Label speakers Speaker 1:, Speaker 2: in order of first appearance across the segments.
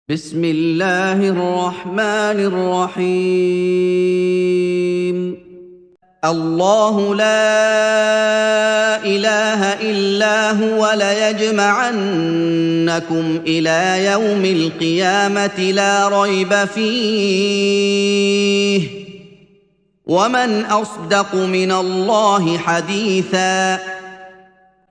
Speaker 1: بسم الله الرحمن الرحيم. الله لا إله إلا هو ليجمعنكم إلى يوم القيامة لا ريب فيه ومن أصدق من الله حديثا.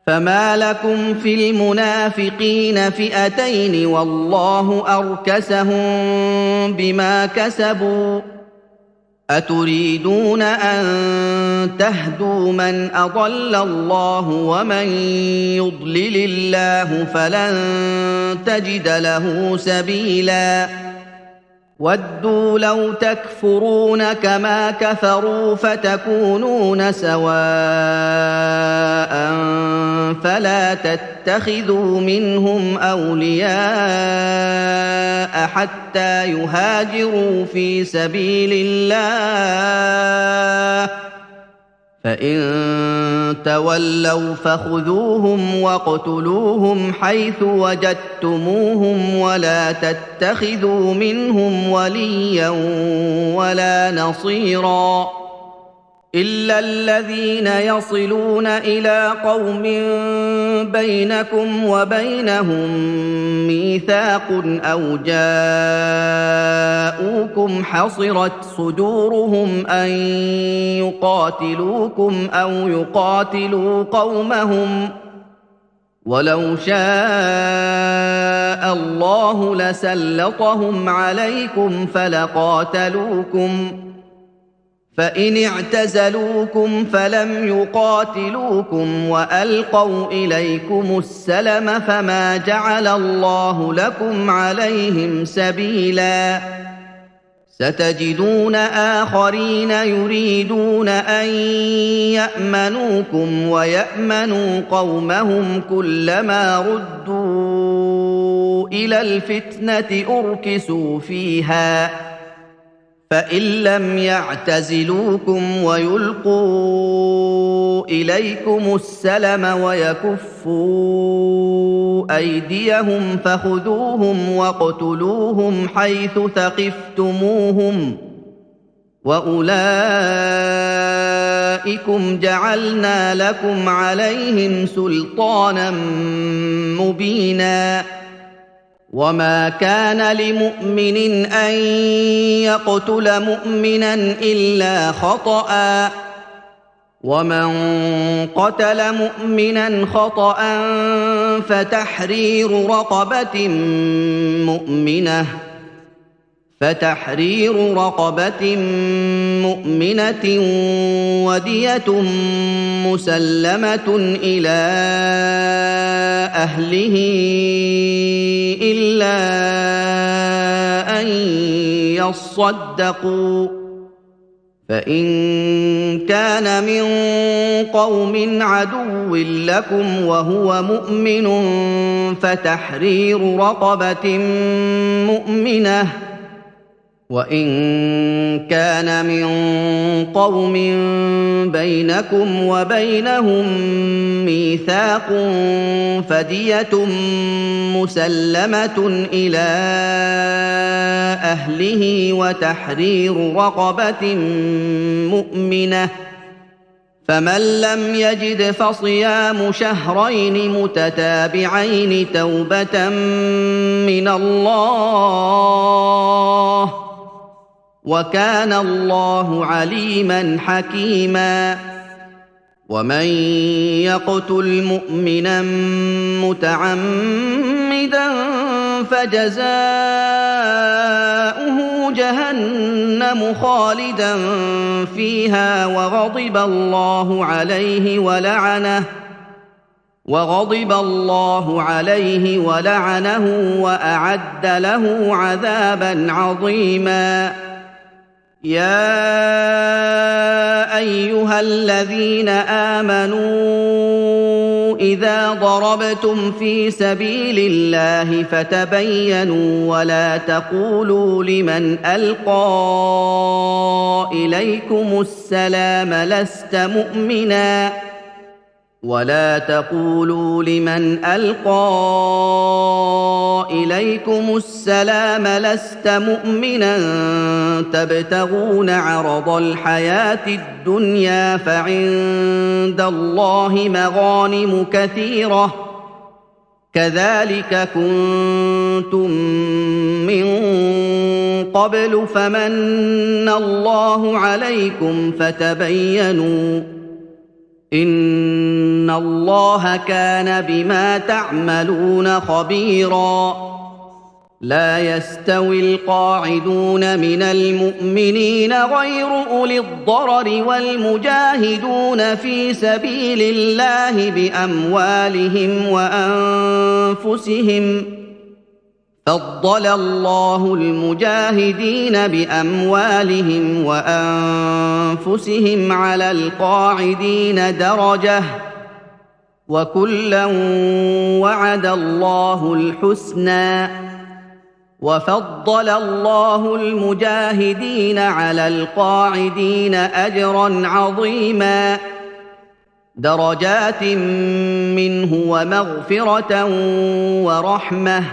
Speaker 1: فما لكم في المنافقين فئتين والله أركسهم بما كسبوا أتريدون أن تهدوا من أضل الله ومن يضلل الله فلن تجد له سبيلا ودوا لو تكفرون كما كفروا فتكونون سواء فلا تتخذوا منهم أولياء حتى يهاجروا في سبيل الله فإن تولوا فخذوهم واقتلوهم حيث وجدتموهم ولا تتخذوا منهم وليا ولا نصيرا إلا الذين يصلون إلى قوم بينكم وبينهم ميثاق أو جاءوكم حصرت صدورهم أن يقاتلوكم أو يقاتلوا قومهم ولو شاء الله لسلطهم عليكم فلقاتلوكم فإن اعتزلوكم فلم يقاتلوكم وألقوا إليكم السلم فما جعل الله لكم عليهم سبيلا ستجدون آخرين يريدون أن يأمنوكم ويأمنوا قومهم كلما ردوا إلى الفتنة أركسوا فيها فإن لم يعتزلوكم ويلقوا إليكم السلم ويكفوا أيديهم فخذوهم واقتلوهم حيث ثقفتموهم وأولئكم جعلنا لكم عليهم سلطانا مبينا وما كان لمؤمن أن يقتل مؤمنا إلا خطأ ومن قتل مؤمنا خطأ فتحرير رقبة مؤمنة ودية مسلمة إلى أهله إلا أن يصدقوا فإن كان من قوم عدو لكم وهو مؤمن فتحرير رقبة مؤمنة وإن كان من قوم بينكم وبينهم ميثاق فدية مسلمة إلى أهله وتحرير رقبة مؤمنة فمن لم يجد فصيام شهرين متتابعين توبة من الله وكان الله عليما حكيما ومن يقتل مؤمنا متعمدا فجزاؤه جهنم خالدا فيها وغضب الله عليه ولعنه وأعد له عذابا عظيما يا أيها الذين آمنوا إذا ضربتم في سبيل الله فتبينوا ولا تقولوا لمن ألقى إليكم السلام لست مؤمنا ولا تقولوا لمن ألقى إليكم السلام لست مؤمنا تبتغون عرض الحياة الدنيا فعند الله مغانم كثيرة كذلك كنتم من قبل فمن الله عليكم فتبينوا إن الله كان بما تعملون خبيرا لا يستوي القاعدون من المؤمنين غير أولي الضرر والمجاهدون في سبيل الله بأموالهم وأنفسهم فضل الله المجاهدين بأموالهم وأنفسهم على القاعدين درجة وكلا وعد الله الحسنى وفضل الله المجاهدين على القاعدين أجرا عظيما درجات منه ومغفرة ورحمة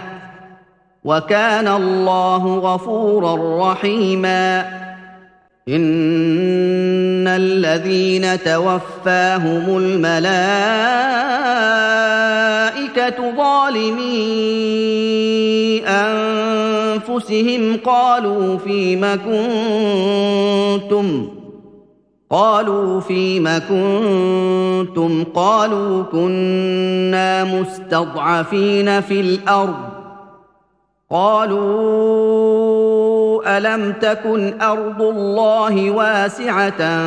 Speaker 1: وكان الله غفورا رحيما إن الذين توفاهم الملائكة ظالمي أنفسهم قالوا فيم كنتم قالوا كنا مستضعفين في الأرض قالوا ألم تكن أرض الله واسعة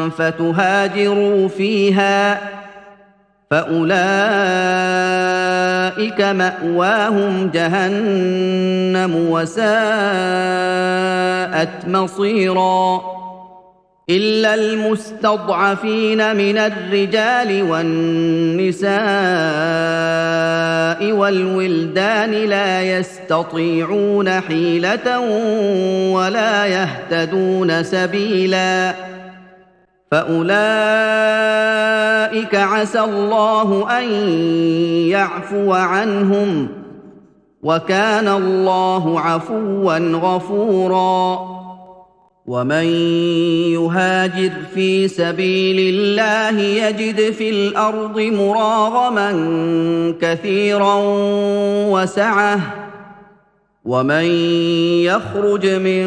Speaker 1: فتهاجروا فيها فأولئك مأواهم جهنم وساءت مصيرا إلا المستضعفين من الرجال والنساء والولدان لا يستطيعون حيلة ولا يهتدون سبيلا فأولئك عسى الله أن يعفو عنهم وكان الله عفوا غفورا ومن يهاجر في سبيل الله يجد في الأرض مراغما كثيرا وسعة ومن يخرج من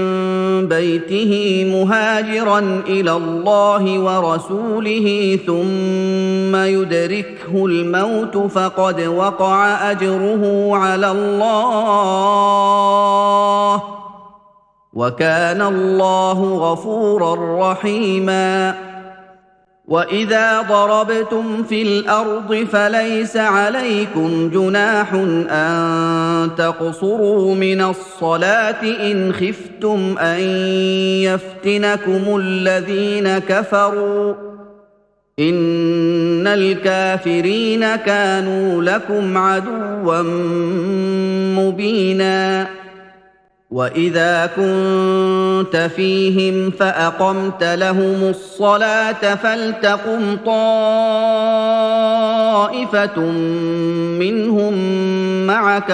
Speaker 1: بيته مهاجرا إلى الله ورسوله ثم يدركه الموت فقد وقع أجره على الله وكان الله غفورا رحيما وإذا ضربتم في الأرض فليس عليكم جناح أن تقصروا من الصلاة إن خفتم أن يفتنكم الذين كفروا إن الكافرين كانوا لكم عدوا مبينا وإذا كنت فيهم فأقمت لهم الصلاة فلتقم طائفة منهم معك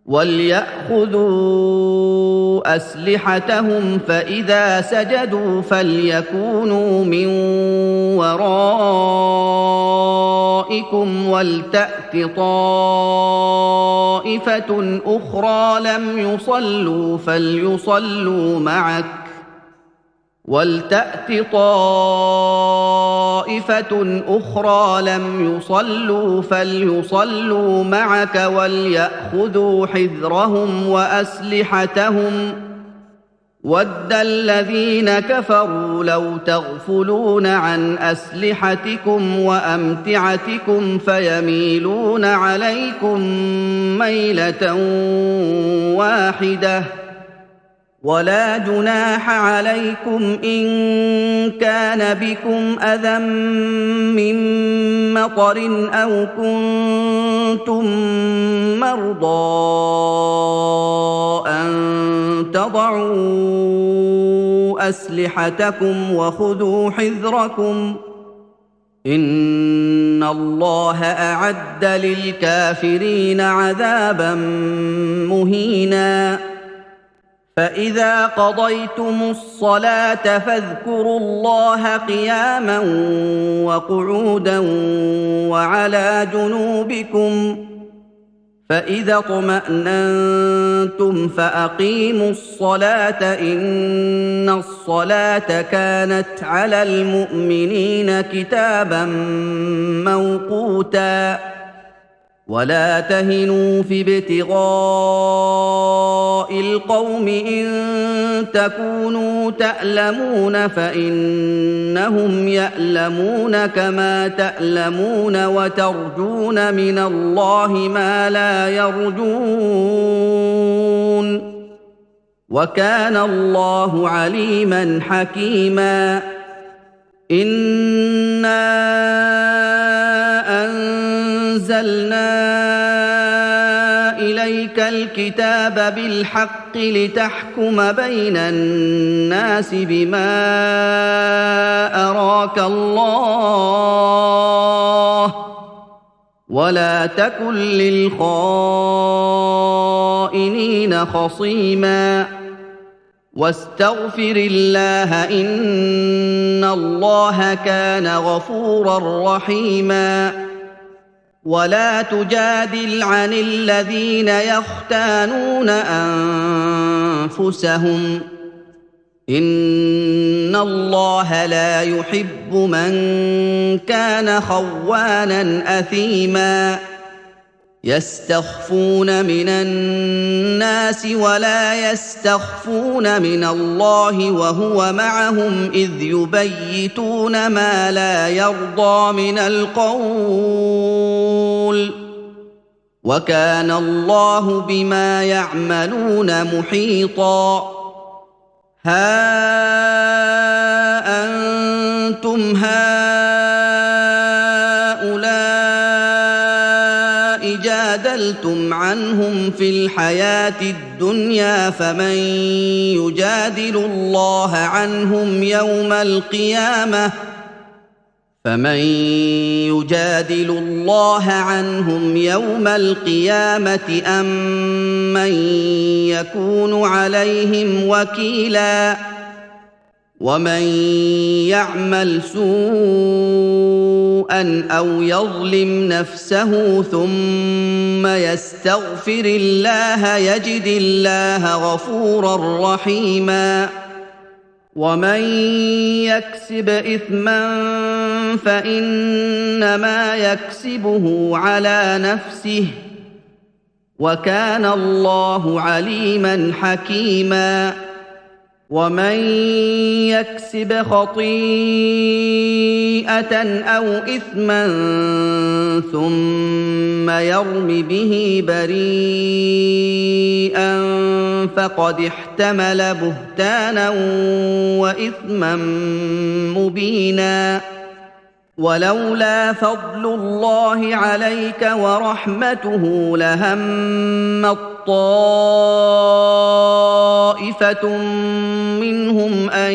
Speaker 1: وليأخذوا أسلحتهم فإذا سجدوا فليكونوا من ورائكم ولتأت طائفة أخرى لم يصلوا فليصلوا معك وليأخذوا حذرهم وأسلحتهم وَدَّ الَّذِينَ كَفَرُوا لَوْ تَغْفُلُونَ عَنْ أَسْلِحَتِكُمْ وَأَمْتِعَتِكُمْ فَيَمِيلُونَ عَلَيْكُمْ مَيْلَةً وَاحِدَةً وَلَا جُنَاحَ عَلَيْكُمْ إِن كَانَ بِكُمْ أَذًى مِّن مَّطَرٍ أَوْ كُنتُم مَّرْضَىٰ أَن تَضَعُوا أسلحتكم وخذوا حذركم إن الله أعد للكافرين عذابا مهينا فإذا قضيتم الصلاة فاذكروا الله قياما وقعودا وعلى جنوبكم فإذا اطمأننتم فأقيموا الصلاة إن الصلاة كانت على المؤمنين كتابا موقوتا ولا تهنوا في ابتغاء القوم إن تكونوا تألمون فإنهم يألمون كما تألمون وترجون من الله ما لا يرجون وكان الله عليما حكيما إنا أنزلنا إليك الكتاب بالحق لتحكم بين الناس بما أراك الله ولا تكن للخائنين خصيما واستغفر الله إن الله كان غفورا رحيما ولا تجادل عن الذين يختانون أنفسهم إن الله لا يحب من كان خوانا أثيما يستخفون من الناس ولا يستخفون من الله وهو معهم إذ يبيتون ما لا يرضى من القول وكان الله بما يعملون محيطا ها أنتم جادلتم عنهم في الحياة الدنيا فمن يجادل الله عنهم يوم القيامة أم من يكون عليهم وكيلا ومن يعمل سوءا أو يظلم نفسه ثم يستغفر الله يجد الله غفورا رحيما ومن يكسب إثما فإنما يكسبه على نفسه وكان الله عليما حكيما ومن يكسب خطيئة أو إثما ثم يرم به بريئا فقد احتمل بهتانا وإثما مبينا ولولا فضل الله عليك ورحمته لهمت طائفة منهم أن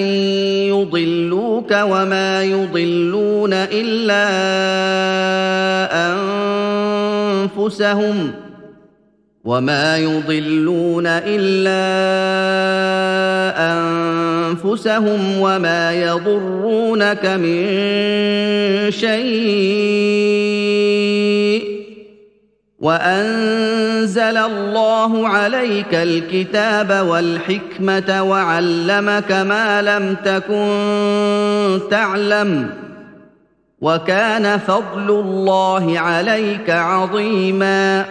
Speaker 1: يضلوك وما يضلون إلا أنفسهم وما يضرونك من شيء وأنزل الله عليك الكتاب والحكمة وعلمك ما لم تكن تعلم وكان فضل الله عليك عظيما